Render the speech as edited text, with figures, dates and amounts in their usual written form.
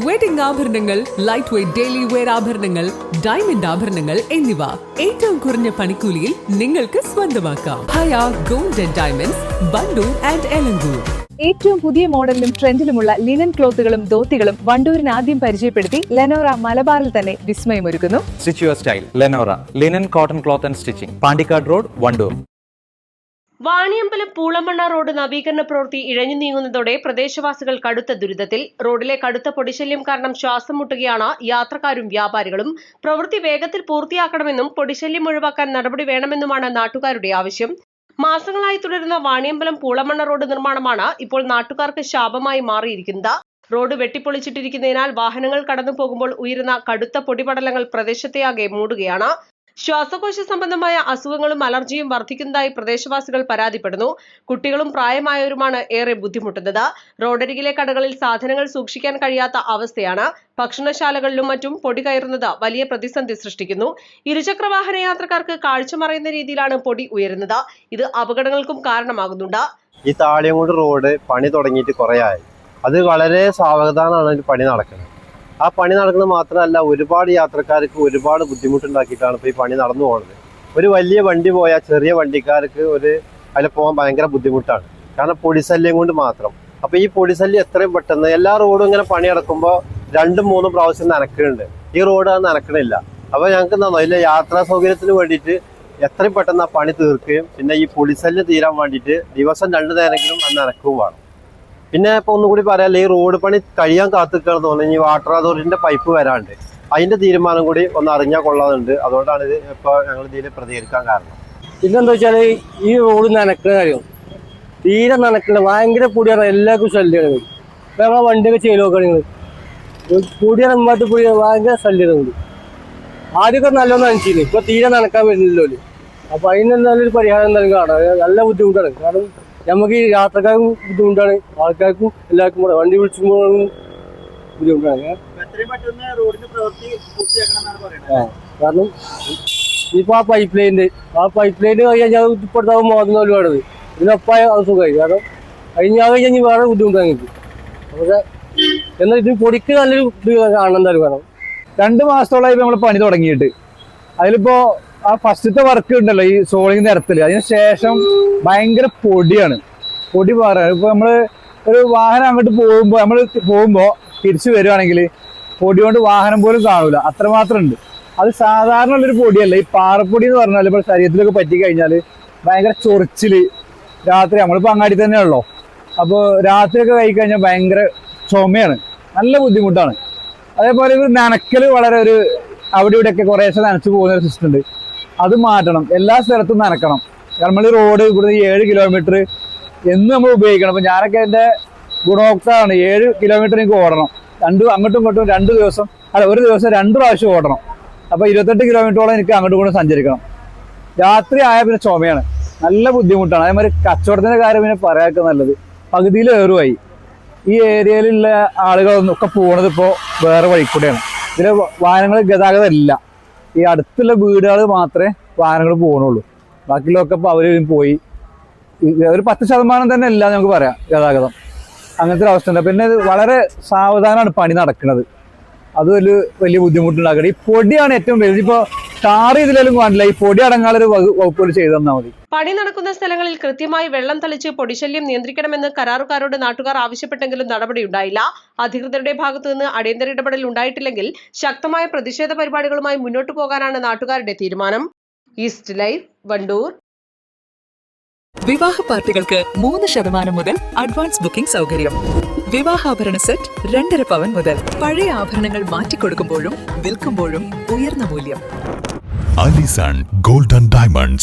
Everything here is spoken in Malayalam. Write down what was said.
വെഡിംഗ് ആഭരണങ്ങൾ, ലൈറ്റ് വെയ്റ്റ് ഡെയിലി വെയർ ആഭരണങ്ങൾ, ഡയമണ്ട് ആഭരണങ്ങൾ എന്നിവ ഏറ്റവും കുറഞ്ഞ പണിക്കൂലിയിൽ നിങ്ങൾക്ക് സ്വന്തമാക്കാം. Haya gold and diamonds, Wandoor and Elankur. ഏറ്റവും പുതിയ മോഡലിലും ട്രെൻഡിലുമുള്ള ലിനൻ ക്ലോത്തുകളും ധോത്തികളും വണ്ടൂരിന് ആദ്യം പരിചയപ്പെടുത്തി ലെനോറ മലബാറിൽ തന്നെ വിസ്മയമൊരുക്കുന്നു. Stitch your style Lenora linen cotton cloth and stitching, Pandikkad road, Wandoor. Vaniyambalam Poolamanna road നവീകരണ പ്രവൃത്തി ഇഴഞ്ഞു നീങ്ങുന്നതോടെ പ്രദേശവാസികൾ കടുത്ത ദുരിതത്തിൽ. റോഡിലെ കടുത്ത പൊടിശല്യം കാരണം ശ്വാസം മുട്ടുകയാണ് യാത്രക്കാരും വ്യാപാരികളും. പ്രവൃത്തി വേഗത്തിൽ പൂർത്തിയാക്കണമെന്നും പൊടിശല്യം ഒഴിവാക്കാൻ നടപടി വേണമെന്നുമാണ് നാട്ടുകാരുടെ ആവശ്യം. മാസങ്ങളായി തുടരുന്ന വാണിയമ്പലം പൂളമണ്ണ റോഡ് നിർമ്മാണമാണ് ഇപ്പോൾ നാട്ടുകാർക്ക് ശാപമായി മാറിയിരിക്കുന്നത്. റോഡ് വെട്ടിപ്പൊളിച്ചിട്ടിരിക്കുന്നതിനാൽ വാഹനങ്ങൾ കടന്നു പോകുമ്പോൾ ഉയരുന്ന കടുത്ത പൊടിപടലങ്ങൾ പ്രദേശത്തെയാകെ മൂടുകയാണ്. ശ്വാസകോശ സംബന്ധമായ അസുഖങ്ങളും അലർജിയും വർദ്ധിക്കുന്നതായി പ്രദേശവാസികൾ പരാതിപ്പെടുന്നു. കുട്ടികളും പ്രായമായവരുമാണ് ഏറെ ബുദ്ധിമുട്ടുന്നത്. റോഡരികിലെ കടകളിൽ സാധനങ്ങൾ സൂക്ഷിക്കാൻ കഴിയാത്ത അവസ്ഥയാണ്. ഭക്ഷണശാലകളിലും മറ്റും പൊടി കയറുന്നത് വലിയ പ്രതിസന്ധി സൃഷ്ടിക്കുന്നു. ഇരുചക്ര വാഹന യാത്രക്കാർക്ക് കാഴ്ച മറയുന്ന രീതിയിലാണ് പൊടി ഉയരുന്നത്. ഇത് അപകടങ്ങൾക്കും കാരണമാകുന്നുണ്ട്. ഈ താളിയങ്കോട് റോഡ് പണി തുടങ്ങിയിട്ട് കുറേയായി. അത് വളരെ സാവധാനമാണ് പണി നടക്കുന്നത്. ആ പണി നടക്കുന്നത് മാത്രമല്ല, ഒരുപാട് യാത്രക്കാർക്ക് ഒരുപാട് ബുദ്ധിമുട്ടുണ്ടാക്കിയിട്ടാണ് ഇപ്പോൾ ഈ പണി നടന്നു പോകുന്നത്. ഒരു വലിയ വണ്ടി പോയാൽ ചെറിയ വണ്ടിക്കാർക്ക് അതിൽ പോകാൻ ഭയങ്കര ബുദ്ധിമുട്ടാണ്. കാരണം പൊടിശല്യം കൊണ്ട് മാത്രം. അപ്പോൾ ഈ പൊടിശല്യം എത്രയും പെട്ടെന്ന് എല്ലാ റോഡും ഇങ്ങനെ പണി നടക്കുമ്പോൾ 2-3 പ്രാവശ്യം നനക്കുന്നുണ്ട്. ഈ റോഡ് അത് നനക്കണില്ല. അപ്പോൾ ഞങ്ങൾക്ക് അതിലെ യാത്രാ സൗകര്യത്തിന് വേണ്ടിയിട്ട് എത്രയും പെട്ടെന്ന് ആ പണി തീർക്കുകയും പിന്നെ ഈ പൊടിശല്യം തീരാൻ വേണ്ടിയിട്ട് ദിവസം 2 നേരമെങ്കിലും അത് നനക്കുകയും വേണം. പിന്നെ ഇപ്പോൾ ഒന്നുകൂടി പറയാല്ല, ഈ റോഡ് പണി കഴിയാൻ കാത്തിക്കുകയാണെന്ന് തോന്നുന്നു. ഈ വാട്ടർ അതോറിറ്റിൻ്റെ പൈപ്പ് വരാണ്ട് അതിൻ്റെ തീരുമാനം കൂടി ഒന്ന് അറിഞ്ഞാൽ കൊള്ളാറുണ്ട്. അതുകൊണ്ടാണ് ഇത് ഇപ്പോൾ ഞങ്ങൾ ഇതിൽ പ്രതികരിക്കാൻ കാരണം. പിന്നെന്താ വെച്ചാൽ ഈ റോഡ് നനക്കുന്ന കാര്യം തീരെ നനക്കില്ല. ഭയങ്കര പൊടിയാണ്, എല്ലാവർക്കും ശല്യമാണ്. ഇപ്പം ഞങ്ങളെ വണ്ടിയൊക്കെ ചെയ്ത് നോക്കുകയാണെങ്കിൽ പൊടിയാണ്, മുമ്പാട്ട് പൊടി ഭയങ്കര ശല്യമുണ്ട്. ആദ്യമൊക്കെ നല്ലോണം നനച്ചിരുന്നു, ഇപ്പോൾ തീരെ നനക്കാൻ വരുന്നില്ലല്ലോ. അപ്പോൾ അതിന് നല്ലൊരു പരിഹാരം എന്തായാലും കാണാം. നല്ല ബുദ്ധിമുട്ടാണ്. കാരണം നമുക്ക് ഈ യാത്രക്കാർക്കും ബുദ്ധിമുട്ടാണ്, ആൾക്കാർക്കും എല്ലാവർക്കും കൂടെ വണ്ടി വിളിച്ചുമ്പോഴും ബുദ്ധിമുട്ടാണ്. കാരണം ഇപ്പൊ ആ പൈപ്പ് ലൈൻ കഴിഞ്ഞാൽ ഇപ്പോഴത്തെ മോദം വേണ്ടത് ഇതിനൊപ്പം അത് സുഖമായി. കാരണം കഴിഞ്ഞാൽ വേറെ ബുദ്ധിമുട്ടാണ് എനിക്ക്. പക്ഷെ എന്നാൽ ഇത് പൊടിക്ക് നല്ലൊരു ഇത് കാണാൻ എന്തായാലും വേണം. 2 മാസത്തോളമായി നമ്മൾ പണി തുടങ്ങിയിട്ട്. അതിലിപ്പോ ആ ഫസ്റ്റത്തെ വർക്ക് ഉണ്ടല്ലോ, ഈ സോളിങ് നിരത്തില്, അതിന് ശേഷം ഭയങ്കര പൊടിയാണ്. പൊടി പാറാണ്. ഇപ്പൊ നമ്മള് ഒരു വാഹനം അങ്ങോട്ട് പോകുമ്പോ തിരിച്ചു വരുവാണെങ്കിൽ പൊടി കൊണ്ട് വാഹനം പോലും കാണൂല, അത്രമാത്രം ഉണ്ട്. അത് സാധാരണ ഉള്ളൊരു പൊടിയല്ല. ഈ പാറപ്പൊടി എന്ന് പറഞ്ഞാൽ ഇപ്പോൾ ശരീരത്തിലൊക്കെ പറ്റി കഴിഞ്ഞാൽ ഭയങ്കര ചൊറിച്ചില്. രാത്രി നമ്മളിപ്പോൾ അങ്ങാടി തന്നെയുള്ളൂ. അപ്പോൾ രാത്രിയൊക്കെ കഴിക്കഴിഞ്ഞാൽ ഭയങ്കര ചുമയാണ്, നല്ല ബുദ്ധിമുട്ടാണ്. അതേപോലെ ഒരു നനക്കൽ വളരെ അവിടെ ഇവിടെയൊക്കെ കുറേശ്ശെ നനച്ചു പോകുന്ന ഒരു സിസ്റ്റം ഉണ്ട്. അത് മാറ്റണം. എല്ലാ സ്ഥലത്തും നനക്കണം. കാരണം നമ്മൾ റോഡ് ഇവിടുന്ന് 7 കിലോമീറ്റർ എന്ന് നമ്മൾ ഉപയോഗിക്കണം. അപ്പോൾ ഞാനൊക്കെ എൻ്റെ ഗുണഭോക്താവാണ്. 7 കിലോമീറ്റർ എനിക്ക് ഓടണം. അങ്ങോട്ടും ഇങ്ങോട്ടും ഒരു ദിവസം 2 പ്രാവശ്യം ഓടണം. അപ്പോൾ 28 കിലോമീറ്ററോളം എനിക്ക് അങ്ങോട്ടും ഇങ്ങോട്ടും സഞ്ചരിക്കണം. രാത്രി ആയാൽ പിന്നെ ചുമയാണ്, നല്ല ബുദ്ധിമുട്ടാണ്. അതേമാതിരി കച്ചവടത്തിൻ്റെ കാര്യം പിന്നെ പറയാനൊക്കെ നല്ലത്. പകുതിയിൽ ഏറുമായി. ഈ ഏരിയയിലുള്ള ആളുകളൊക്കെ പോകുന്നത് ഇപ്പോൾ വേറെ വഴിക്കൂടെയാണ്. ഇതിലെ വാഹനങ്ങൾ ഗതാഗതം ഇല്ല. ഈ അടുത്തുള്ള വീടുകൾ മാത്രമേ വാഹനങ്ങൾ പോകുന്നുള്ളൂ. ബാക്കിയുള്ളതൊക്കെ ഇപ്പോൾ അവർ പോയി. ഒരു 10% തന്നെ ഇല്ല നമുക്ക് പറയാം ഗതാഗതം. അങ്ങനത്തെ ഒരു അവസ്ഥ ഉണ്ട്. പിന്നെ വളരെ സാവധാനമാണ് പണി നടക്കുന്നത്. അത് വലിയ ബുദ്ധിമുട്ടുണ്ടാക്കണം. ഈ പൊടിയാണ് ഏറ്റവും വലുത്. ഇപ്പോൾ ടാർ ഇതിലും കാണില്ല, ഈ പൊടി അടങ്ങാനൊരു വകുപ്പ് ചെയ്തു തന്നാൽ മതി. പണി നടക്കുന്ന സ്ഥലങ്ങളിൽ കൃത്യമായി വെള്ളം തളിച്ച് പൊടിശല്യം നിയന്ത്രിക്കണമെന്ന് കരാറുകാരോട് നാട്ടുകാർ ആവശ്യപ്പെട്ടെങ്കിലും നടപടിയുണ്ടായില്ല. അധികൃതരുടെ ഭാഗത്തുനിന്ന് അടിയന്തര ഇടപെടൽ ഉണ്ടായിട്ടില്ലെങ്കിൽ ശക്തമായ പ്രതിഷേധ പരിപാടികളുമായി മുന്നോട്ടു പോകാനാണ് നാട്ടുകാരുടെ തീരുമാനം. East live, Wandoor. വിവാഹ പാർട്ടികൾക്ക് 3% മുതൽ അഡ്വാൻസ് ബുക്കിംഗ് സൗകര്യം. വിവാഹാഭരണ സെറ്റ് 2.5 പവൻ മുതൽ. പഴയ ആഭരണങ്ങൾ മാറ്റിക്കൊടുക്കുമ്പോഴും വിൽക്കുമ്പോഴും ഉയർന്ന മൂല്യം. Allison gold and diamonds,